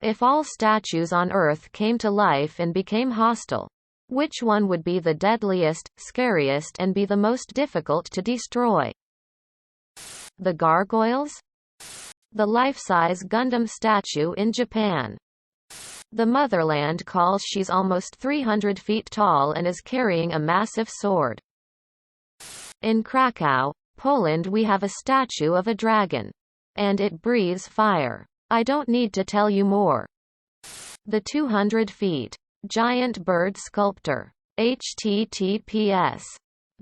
If all statues on Earth came to life and became hostile, which one would be the deadliest, scariest, and be the most difficult to destroy? The gargoyles? The life-size Gundam statue in Japan. The motherland calls she's almost 300 feet tall and is carrying a massive sword. In Krakow, Poland, we have a statue of a dragon. And it breathes fire. I don't need to tell you more. The 200 feet giant bird sculptor. https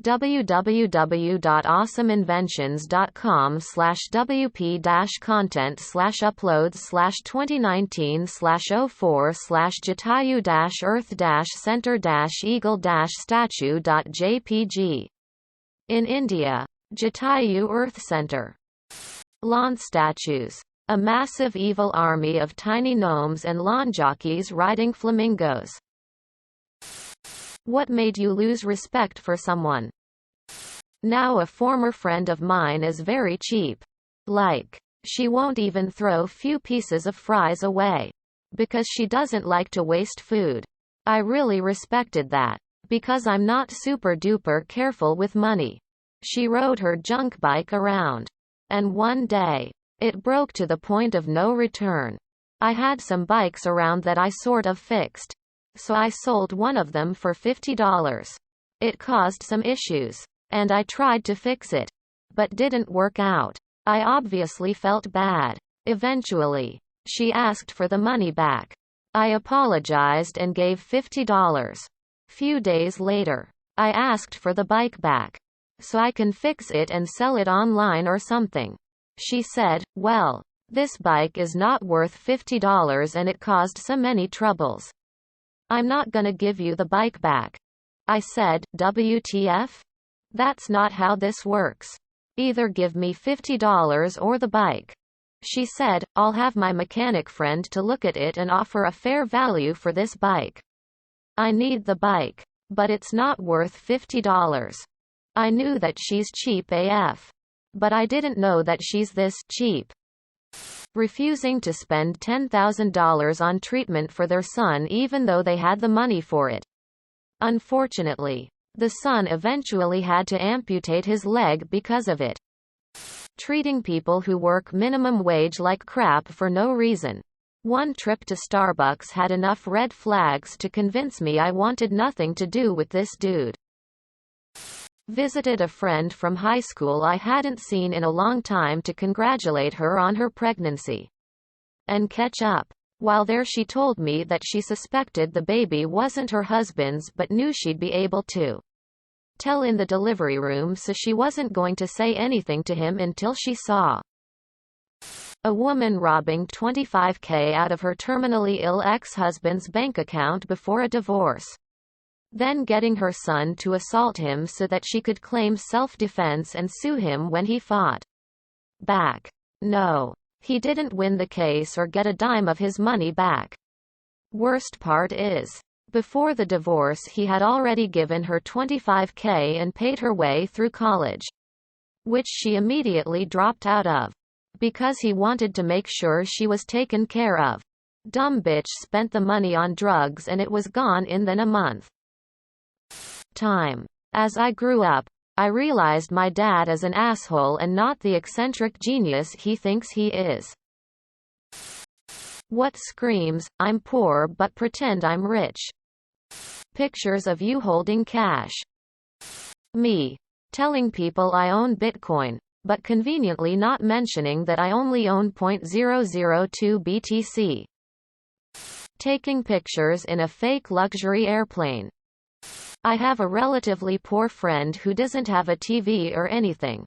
www.awesomenventions.com/wp-content/uploads/2019/04/jatayu-earth-statue.jpg. In India, Jatayu Earth Center. Lawn statues. A massive evil army of tiny gnomes and lawn jockeys riding flamingos. What made you lose respect for someone? Now a former friend of mine is very cheap. Like, she won't even throw few pieces of fries away. Because she doesn't like to waste food. I really respected that. Because I'm not super duper careful with money. She rode her junk bike around. And one day, it broke to the point of no return. I had some bikes around that I sort of fixed. So I sold one of them for $50. It caused some issues. And I tried to fix it. But didn't work out. I obviously felt bad. Eventually, she asked for the money back. I apologized and gave $50. Few days later, I asked for the bike back. So I can fix it and sell it online or something. She said, well, this bike is not worth $50 and it caused so many troubles. I'm not gonna give you the bike back. I said, WTF? That's not how this works. Either give me $50 or the bike. She said, I'll have my mechanic friend to look at it and offer a fair value for this bike. I need the bike. But it's not worth $50. I knew that she's cheap AF. But I didn't know that she's this cheap. Refusing to spend $10,000 on treatment for their son even though they had the money for it. Unfortunately, the son eventually had to amputate his leg because of it. Treating people who work minimum wage like crap for no reason. One trip to Starbucks had enough red flags to convince me I wanted nothing to do with this dude. Visited a friend from high school I hadn't seen in a long time to congratulate her on her pregnancy. And catch up. While there she told me that she suspected the baby wasn't her husband's but knew she'd be able to tell in the delivery room, so she wasn't going to say anything to him until she saw a woman robbing $25,000 out of her terminally ill ex-husband's bank account before a divorce. Then getting her son to assault him so that she could claim self-defense and sue him when he fought back. No. He didn't win the case or get a dime of his money back. Worst part is, before the divorce he had already given her $25,000 and paid her way through college. Which she immediately dropped out of. Because he wanted to make sure she was taken care of. Dumb bitch spent the money on drugs and it was gone in than a month. Time. As I grew up, I realized my dad is an asshole and not the eccentric genius he thinks he is. What screams, I'm poor but pretend I'm rich? Pictures of you holding cash. Me. Telling people I own Bitcoin, but conveniently not mentioning that I only own 0.002 BTC. Taking pictures in a fake luxury airplane. I have a relatively poor friend who doesn't have a TV or anything.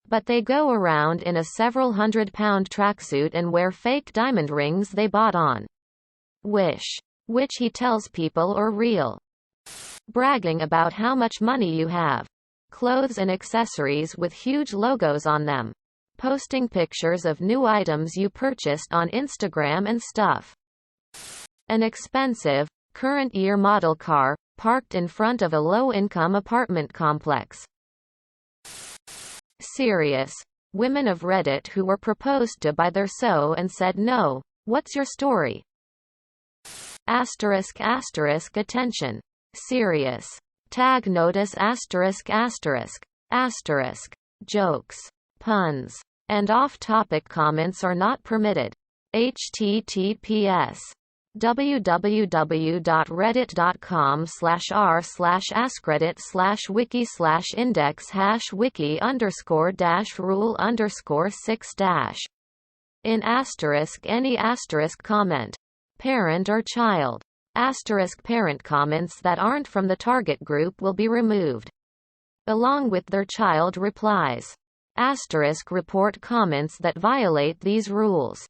But they go around in a several £100 tracksuit and wear fake diamond rings they bought on Wish. Which he tells people are real. Bragging about how much money you have. Clothes and accessories with huge logos on them. Posting pictures of new items you purchased on Instagram and stuff. An expensive, current year model car, parked in front of a low-income apartment complex. Serious. Women of Reddit who were proposed to by their so and said no. What's your story? Asterisk asterisk attention. Serious. Tag notice asterisk asterisk. Asterisk. Jokes, puns, and off-topic comments are not permitted. https www.reddit.com/r/askreditt/wiki/index-wiki_rule_6- in asterisk any asterisk comment. Parent or child. Asterisk parent comments that aren't from the target group will be removed, along with their child replies. Asterisk report comments that violate these rules.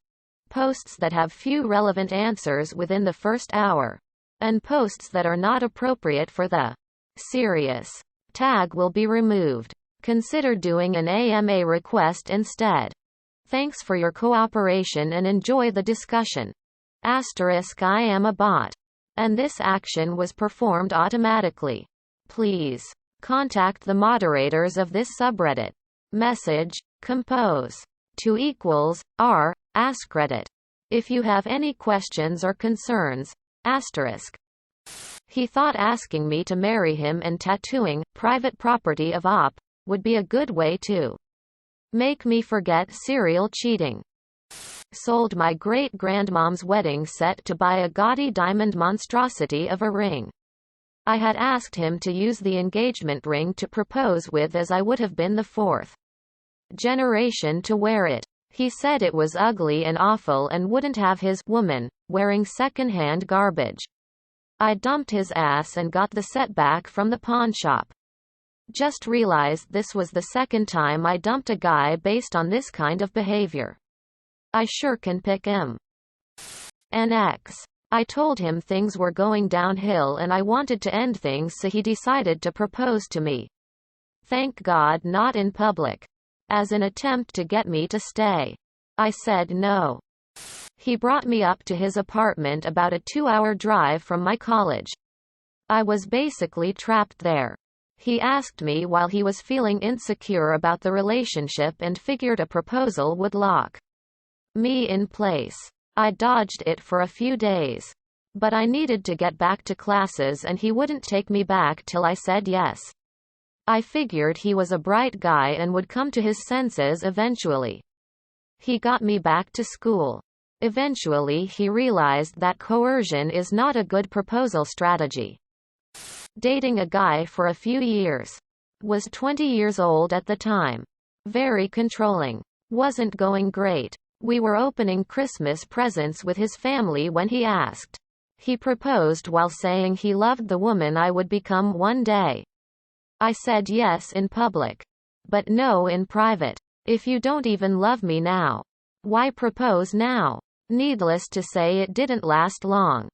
Posts that have few relevant answers within the first hour, and posts that are not appropriate for the serious tag will be removed. Consider doing an AMA request instead. Thanks for your cooperation and enjoy the discussion. Asterisk I am a bot, and this action was performed automatically. Please contact the moderators of this subreddit. Message, compose, to equals, r, AskReddit. If you have any questions or concerns, asterisk. He thought asking me to marry him and tattooing, private property of op, would be a good way to make me forget serial cheating. Sold my great-grandmom's wedding set to buy a gaudy diamond monstrosity of a ring. I had asked him to use the engagement ring to propose with, as I would have been the fourth generation to wear it. He said it was ugly and awful and wouldn't have his woman wearing second-hand garbage. I dumped his ass and got the set back from the pawn shop. Just realized this was the second time I dumped a guy based on this kind of behavior. I sure can pick him. An ex. I told him things were going downhill and I wanted to end things, so he decided to propose to me. Thank God not in public. As an attempt to get me to stay. I said no. He brought me up to his apartment, about a 2-hour drive from my college. I was basically trapped there. He asked me while he was feeling insecure about the relationship and figured a proposal would lock me in place. I dodged it for a few days. But I needed to get back to classes and he wouldn't take me back till I said yes. I figured he was a bright guy and would come to his senses eventually. He got me back to school. Eventually he realized that coercion is not a good proposal strategy. Dating a guy for a few years. Was 20 years old at the time. Very controlling. Wasn't going great. We were opening Christmas presents with his family when he asked. He proposed while saying he loved the woman I would become one day. I said yes in public. But no in private. If you don't even love me now, why propose now? Needless to say, it didn't last long.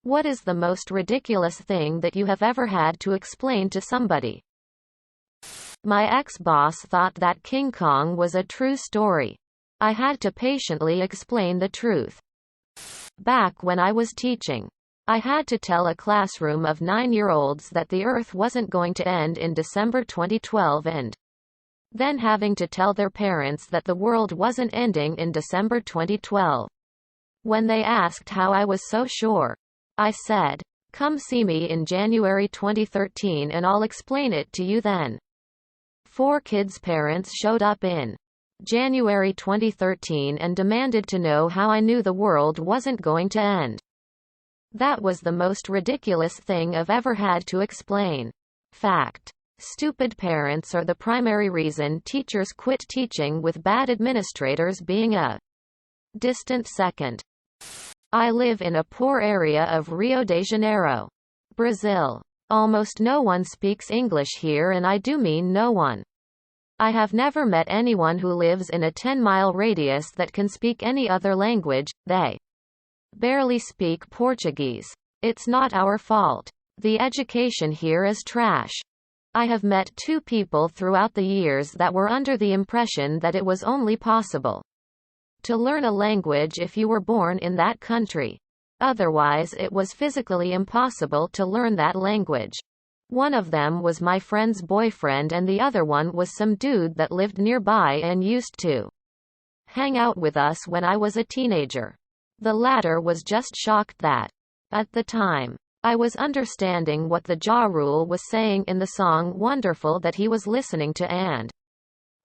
What is the most ridiculous thing that you have ever had to explain to somebody? My ex-boss thought that King Kong was a true story. I had to patiently explain the truth. Back when I was teaching, I had to tell a classroom of 9-year-olds that the Earth wasn't going to end in December 2012 and then having to tell their parents that the world wasn't ending in December 2012. When they asked how I was so sure, I said, "Come see me in January 2013 and I'll explain it to you then." 4 kids' parents showed up in January 2013 and demanded to know how I knew the world wasn't going to end. That was the most ridiculous thing I've ever had to explain. Fact. Stupid parents are the primary reason teachers quit teaching, with bad administrators being a distant second. I live in a poor area of Rio de Janeiro, Brazil. Almost no one speaks English here, and I do mean no one. I have never met anyone who lives in a 10-mile radius that can speak any other language. They barely speak Portuguese. It's not our fault. The education here is trash. I have met 2 people throughout the years that were under the impression that it was only possible to learn a language if you were born in that country. Otherwise, it was physically impossible to learn that language. One of them was my friend's boyfriend and the other one was some dude that lived nearby and used to hang out with us when I was a teenager. The latter was just shocked that, at the time, I was understanding what the Ja Rule was saying in the song Wonderful that he was listening to, and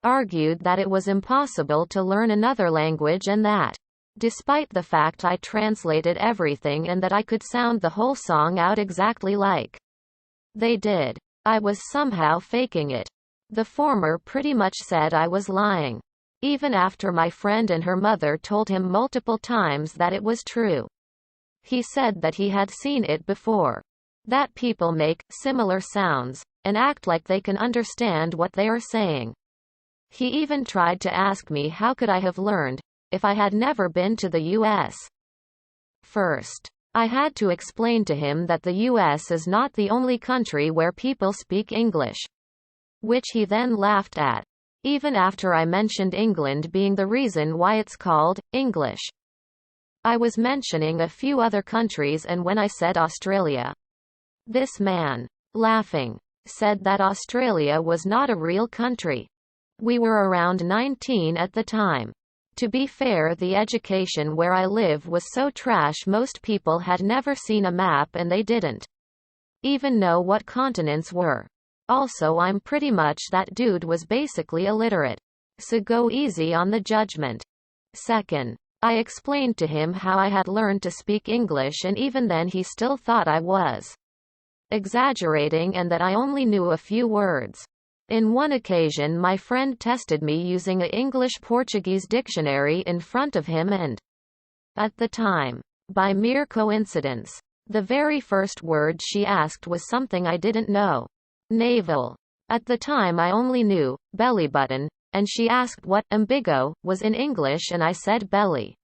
argued that it was impossible to learn another language and that, despite the fact I translated everything and that I could sound the whole song out exactly like they did, I was somehow faking it. The former pretty much said I was lying, even after my friend and her mother told him multiple times that it was true. He said that he had seen it before, that people make similar sounds and act like they can understand what they are saying. He even tried to ask me how could I have learned, if I had never been to the US. First, I had to explain to him that the US is not the only country where people speak English, which he then laughed at, even after I mentioned England being the reason why it's called English. I was mentioning a few other countries, and when I said Australia, this man, laughing, said that Australia was not a real country. We were around 19 at the time. To be fair, the education where I live was so trash most people had never seen a map and they didn't even know what continents were. Also, I'm pretty much that dude was basically illiterate. So go easy on the judgment. Second, I explained to him how I had learned to speak English, and even then he still thought I was exaggerating and that I only knew a few words. In one occasion, my friend tested me using a English-Portuguese dictionary in front of him, and at the time, by mere coincidence, the very first word she asked was something I didn't know. Navel. At the time I only knew belly button, and she asked what umbigo was in English, and I said belly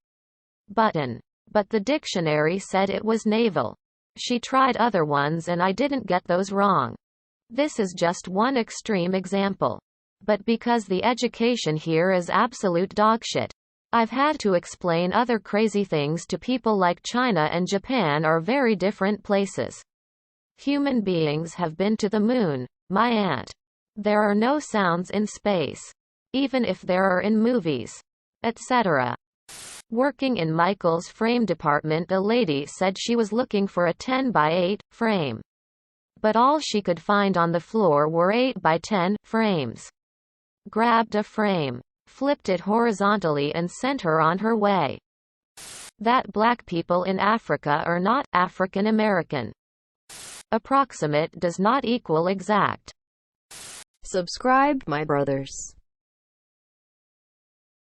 button. But the dictionary said it was navel. She tried other ones and I didn't get those wrong. This is just one extreme example. But because the education here is absolute dogshit, I've had to explain other crazy things to people, like China and Japan are very different places. Human beings have been to the moon, my aunt. There are no sounds in space, even if there are in movies, etc. Working in Michael's frame department, a lady said she was looking for a 10 by 8 frame, but all she could find on the floor were 8 by 10 frames. Grabbed a frame, flipped it horizontally, and sent her on her way. That black people in Africa are not African American. Approximate does not equal exact. Subscribe, my brothers.